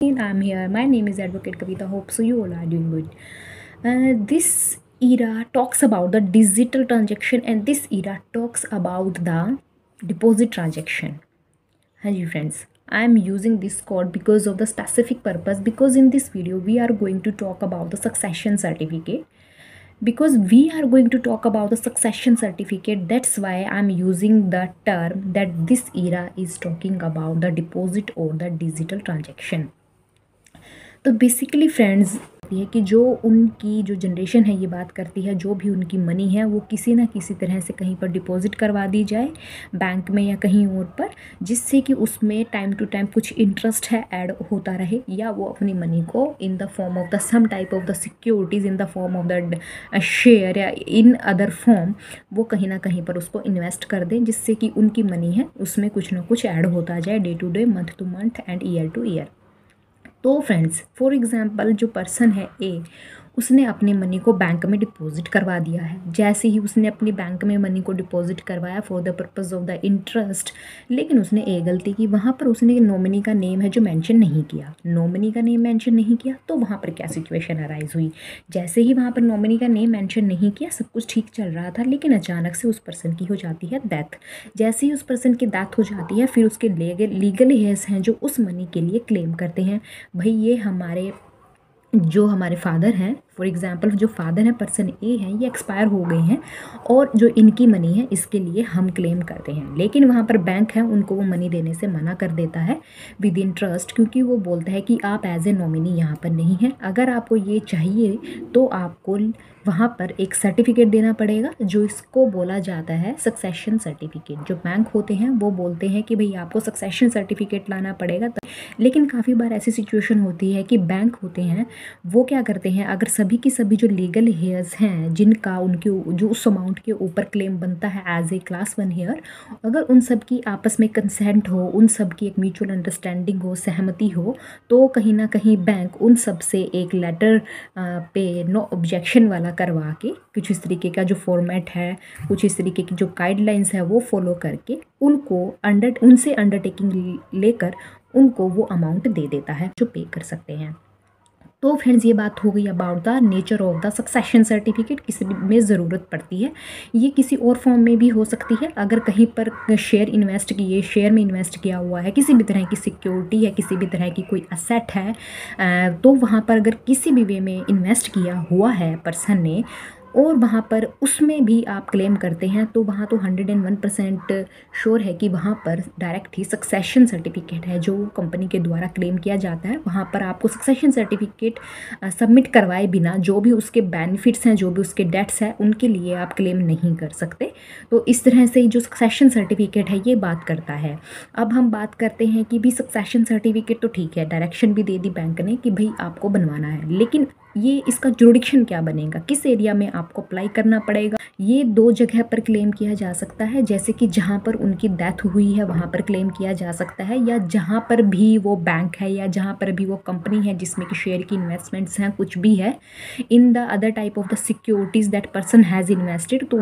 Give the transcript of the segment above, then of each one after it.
I'm here. My name is Advocate Kavita. Hope so you all are doing good. This era talks about the digital transaction, and this era talks about the deposit transaction. Hi friends, I am using this code because of the specific purpose, because in this video we are going to talk about the succession certificate. Because we are going to talk about the succession certificate, that's why I'm using the term that this era is talking about the deposit or the digital transaction. तो basically friends ये कि जो उनकी जो generation है ये बात करती है, जो भी उनकी मनी है वो किसी ना किसी तरह से कहीं पर डिपॉजिट करवा दी जाए बैंक में या कहीं और पर, जिससे कि उसमें टाइम टू टाइम कुछ इंटरेस्ट है ऐड होता रहे, या वो अपनी मनी को in the form of the sum type of the securities, in the form of the share या इन अदर फॉर्म, वो कहीं ना कहीं पर उसको इन्वेस्ट कर दें, जिससे कि उनकी मनी है उसमें कुछ ना कुछ ऐड होता जाए day to day, month to month and year to year. तो फ्रेंड्स, फॉर एग्जांपल जो पर्सन है ए, उसने अपनी मनी को बैंक में डिपॉजिट करवा दिया है। जैसे ही उसने अपनी बैंक में मनी को डिपॉजिट करवाया for the purpose of the interest, लेकिन उसने एक गलती की, वहाँ पर उसने नॉमिनी का नेम है जो मेंशन नहीं किया। नॉमिनी का नेम मेंशन नहीं किया तो वहाँ पर क्या सिचुएशन अराइज हुई, जैसे ही वहाँ पर नॉमिनी का नेम मेंशन नहीं किया, सब कुछ ठीक चल रहा था, लेकिन अचानक से उस पर्सन की हो जाती है डेथ। जैसे ही उस पर्सन की डेथ हो जाती है, फिर उसके लीगल हेयर्स हैं जो उस मनी के लिए क्लेम करते हैं, भाई ये हमारे फादर हैं, फॉर एग्जांपल जो फादर हैं पर्सन ए हैं, ये एक्सपायर हो गए हैं और जो इनकी मनी है इसके लिए हम क्लेम करते हैं। लेकिन वहाँ पर बैंक है उनको वो मनी देने से मना कर देता है विद इंटरेस्ट, क्योंकि वो बोलता है कि आप एज ए नॉमिनी यहाँ पर नहीं हैं, अगर आपको ये चाहिए तो आपको वहाँ पर एक सर्टिफिकेट देना पड़ेगा, जो इसको बोला जाता है सक्सेशन सर्टिफिकेट। जो बैंक होते हैं वो बोलते हैं कि भाई आपको सक्सेशन सर्टिफिकेट लाना पड़ेगा। लेकिन काफ़ी बार ऐसी सिचुएशन होती है कि बैंक होते हैं वो क्या करते हैं, अगर सभी की सभी जो लीगल हेयर्स हैं जिनका उनके जो उस अमाउंट के ऊपर क्लेम बनता है एज ए क्लास 1 हेयर, अगर उन सब की आपस में कंसेंट हो, उन सब की एक म्यूचुअल अंडरस्टैंडिंग हो, सहमति हो, तो कहीं ना कहीं बैंक उन सब से एक लेटर पे नो ऑब्जेक्शन वाला करवा के, कुछ इस तरीके का जो फॉर्मेट है, कुछ इस तरीके की जो गाइडलाइंस है वो फॉलो करके उनको उनसे अंडरटेकिंग लेकर उनको वो अमाउंट दे देता है जो पे कर सकते हैं। तो फ्रेंड्स, ये बात हो गई about the nature of the succession certificate, किस में ज़रूरत पड़ती है। ये किसी और फॉर्म में भी हो सकती है, अगर कहीं पर शेयर में इन्वेस्ट किया हुआ है, किसी भी तरह की सिक्योरिटी है, किसी भी तरह की कोई असेट है, तो वहाँ पर अगर किसी भी वे में इन्वेस्ट किया हुआ है पर्सन ने और वहाँ पर उसमें भी आप क्लेम करते हैं, तो वहाँ तो 101% श्योर है कि वहाँ पर डायरेक्ट ही सक्सेशन सर्टिफिकेट है जो कंपनी के द्वारा क्लेम किया जाता है। वहाँ पर आपको सक्सेशन सर्टिफिकेट सबमिट करवाए बिना जो भी उसके बेनिफिट्स हैं, जो भी उसके डेट्स हैं, उनके लिए आप क्लेम नहीं कर सकते। तो इस तरह से जो सक्सेशन सर्टिफिकेट है ये बात करता है। अब हम बात करते हैं कि भी सक्सेशन सर्टिफिकेट तो ठीक है, डायरेक्शन भी दे दी बैंक ने कि भाई आपको बनवाना है, लेकिन ये इसका जुरिडिक्शन क्या बनेगा, किस एरिया में आपको अप्लाई करना पड़ेगा। ये 2 जगह पर क्लेम किया जा सकता है, जैसे कि जहाँ पर उनकी डेथ हुई है वहाँ पर क्लेम किया जा सकता है, या जहाँ पर भी वो बैंक है या जहाँ पर भी वो कंपनी है जिसमें कि शेयर की इन्वेस्टमेंट्स हैं, कुछ भी है, in the other type of the securities that person has invested, तो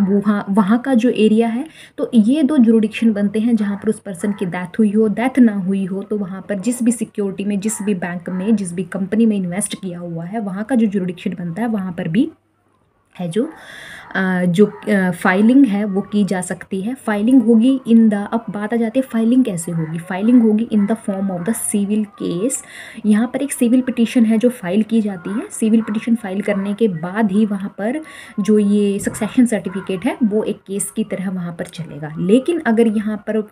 वहाँ का जो एरिया है, तो ये 2 जुरिडिक्शन बनते हैं। जहाँ पर उस पर्सन की डेथ हुई हो, डेथ ना हुई हो, तो वहाँ पर जिस भी सिक्योरिटी में, जिस भी बैंक में, जिस भी कंपनी में इन्वेस्ट किया हुआ है, वहाँ का जो जुरिडिक्शन बनता है वहाँ पर भी है जो फाइलिंग है वो की जा सकती है। फाइलिंग होगी अब बात आ जाती है फाइलिंग कैसे होगी। फाइलिंग होगी in the form of the civil case. यहाँ पर एक सिविल पिटीशन है जो फाइल की जाती है। सिविल पिटीशन फाइल करने के बाद ही वहाँ पर जो ये सक्सेशन सर्टिफिकेट है वो एक केस की तरह वहाँ पर चलेगा। लेकिन अगर यहाँ पर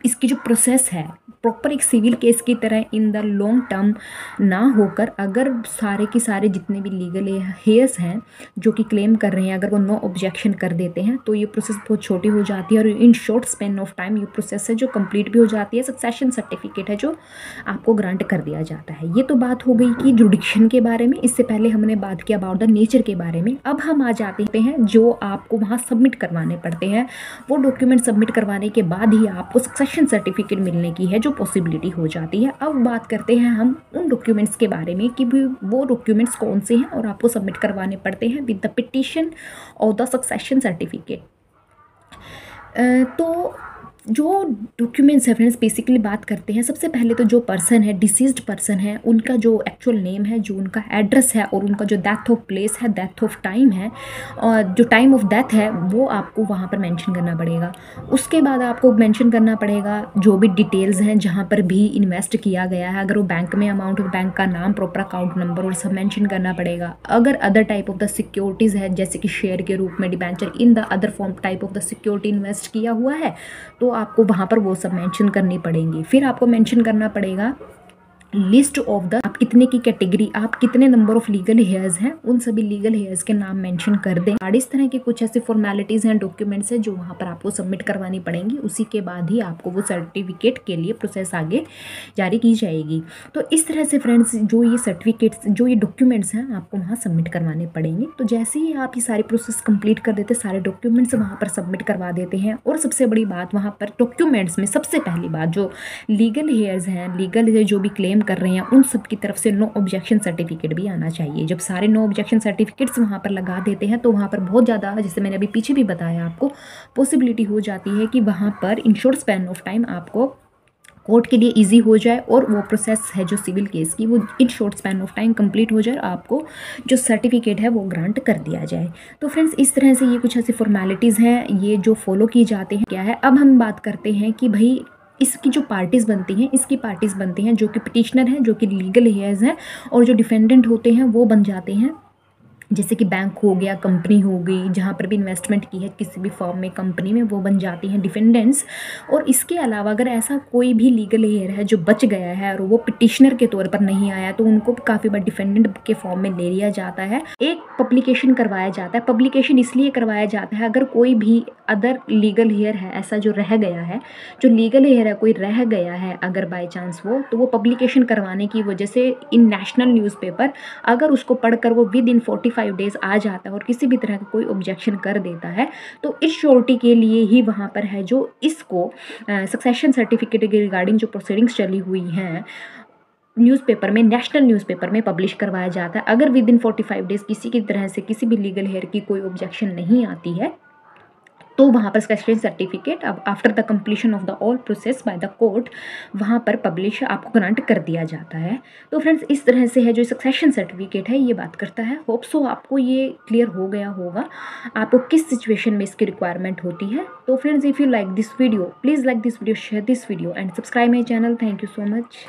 इसकी जो प्रोसेस है प्रॉपर एक सिविल केस की तरह इन द लॉन्ग टर्म ना होकर, अगर सारे के सारे जितने भी लीगल हेयर्स हैं जो कि क्लेम कर रहे हैं, अगर वो नो ऑब्जेक्शन कर देते हैं, तो ये प्रोसेस बहुत छोटी हो जाती है और in short span of time ये प्रोसेस है जो कंप्लीट भी हो जाती है। सक्सेशन सर्टिफिकेट है जो आपको ग्रांट कर दिया जाता है। ये तो बात हो गई कि जुडिक्शन के बारे में। इससे पहले हमने बात की अबाउट द नेचर के बारे में। अब हम आ जाते हैं जो आपको वहाँ सबमिट करवाने पड़ते हैं। वो डॉक्यूमेंट सबमिट करवाने के बाद ही आपको सक्सेशन सर्टिफिकेट मिलने की है जो पॉसिबिलिटी हो जाती है। अब बात करते हैं हम उन डॉक्यूमेंट्स के बारे में कि वो डॉक्यूमेंट्स कौन से हैं और आपको सबमिट करवाने पड़ते हैं विद द पिटीशन और द सक्सेशन सर्टिफिकेट। तो जो डॉक्यूमेंट्स है फ्रेंड्स, बेसिकली बात करते हैं सबसे पहले तो जो पर्सन है, डिसीज्ड पर्सन है, उनका जो एक्चुअल नेम है, जो उनका एड्रेस है और उनका जो डेथ ऑफ प्लेस है, डेथ ऑफ टाइम है और जो टाइम ऑफ डेथ है वो आपको वहाँ पर मेंशन करना पड़ेगा। उसके बाद आपको मेंशन करना पड़ेगा जो भी डिटेल्स हैं जहाँ पर भी इन्वेस्ट किया गया है, अगर वो बैंक में अमाउंट, बैंक का नाम, प्रॉपर अकाउंट नंबर और सब मेंशन करना पड़ेगा। अगर other type of the securities है जैसे कि शेयर के रूप में, debenture, in the other form type of the security invest किया हुआ है तो आपको वहाँ पर वो सब मेंशन करनी पड़ेंगी। फिर आपको मेंशन करना पड़ेगा लिस्ट ऑफ द, आप कितने की कैटेगरी, आप कितने नंबर ऑफ लीगल हेयर्स हैं, उन सभी लीगल हेयर्स के नाम मेंशन कर दें। और इस तरह की कुछ ऐसी फॉर्मेलिटीज़ हैं, डॉक्यूमेंट्स हैं जो वहाँ पर आपको सबमिट करवानी पड़ेंगी। उसी के बाद ही आपको वो सर्टिफिकेट के लिए प्रोसेस आगे जारी की जाएगी। तो इस तरह से फ्रेंड्स जो ये सर्टिफिकेट्स, जो ये डॉक्यूमेंट्स हैं आपको वहाँ सबमिट करवाने पड़ेंगे। तो जैसे ही आप ये सारी प्रोसेस कंप्लीट कर देते, सारे डॉक्यूमेंट्स वहाँ पर सबमिट करवा देते हैं। और सबसे बड़ी बात वहाँ पर डॉक्यूमेंट्स में सबसे पहली बात, जो लीगल हेयर्स हैं, लीगल जो भी क्लेम कर रहे हैं उन सब की तरफ से नो ऑब्जेक्शन सर्टिफिकेट भी आना चाहिए। जब सारे नो ऑब्जेक्शन सर्टिफिकेट्स वहाँ पर लगा देते हैं तो वहाँ पर बहुत ज़्यादा, जैसे मैंने अभी पीछे भी बताया आपको, पॉसिबिलिटी हो जाती है कि वहाँ पर in short span of time आपको कोर्ट के लिए इजी हो जाए और वो प्रोसेस है जो सिविल केस की वो in short span of time complete हो जाए, आपको जो सर्टिफिकेट है वो ग्रांट कर दिया जाए। तो फ्रेंड्स इस तरह से ये कुछ ऐसी फॉर्मेलिटीज़ हैं ये जो फॉलो की जाती हैं। क्या है, अब हम बात करते हैं कि भाई इसकी जो पार्टीज़ बनती हैं, इसकी पार्टीज़ बनती हैं जो कि पिटिशनर हैं, जो कि लीगल हेयर्स हैं, और जो डिफेंडेंट होते हैं वो बन जाते हैं जैसे कि बैंक हो गया, कंपनी हो गई, जहाँ पर भी इन्वेस्टमेंट की है किसी भी फॉर्म में, कंपनी में, वो बन जाती हैं डिफेंडेंट्स। और इसके अलावा अगर ऐसा कोई भी लीगल हेयर है जो बच गया है और वो पिटिशनर के तौर पर नहीं आया तो उनको काफ़ी बार डिफेंडेंट के फॉर्म में ले लिया जाता है। एक पब्लिकेशन करवाया जाता है। पब्लिकेशन इसलिए करवाया जाता है अगर कोई भी अदर लीगल हेयर है ऐसा जो रह गया है, जो लीगल हेयर है कोई रह गया है अगर बाई चांस वो, तो वो पब्लिकेशन करवाने की वजह से इन नेशनल न्यूज़पेपर अगर उसको पढ़कर वो विद इन 45 डेज आ जाता है और किसी भी तरह का कोई ऑब्जेक्शन कर देता है तो इस श्योरिटी के लिए ही वहाँ पर है जो इसको सक्सेशन सर्टिफिकेट के रिगार्डिंग जो प्रोसीडिंग्स चली हुई हैं न्यूज़पेपर में, नेशनल न्यूज़पेपर में पब्लिश करवाया जाता है। अगर विद इन 45 डेज किसी की तरह से किसी भी लीगल हेयर की कोई ऑब्जेक्शन नहीं आती है तो वहाँ पर सक्सेशन सर्टिफिकेट अब after the completion of the all process by the court वहाँ पर पब्लिश आपको ग्रांट कर दिया जाता है। तो फ्रेंड्स इस तरह से है जो सक्सेशन सर्टिफिकेट है ये बात करता है। होप सो आपको ये क्लियर हो गया होगा आपको किस सिचुएशन में इसकी रिक्वायरमेंट होती है। तो friends if you like this video please like this video, share this video and subscribe my channel. Thank you so much.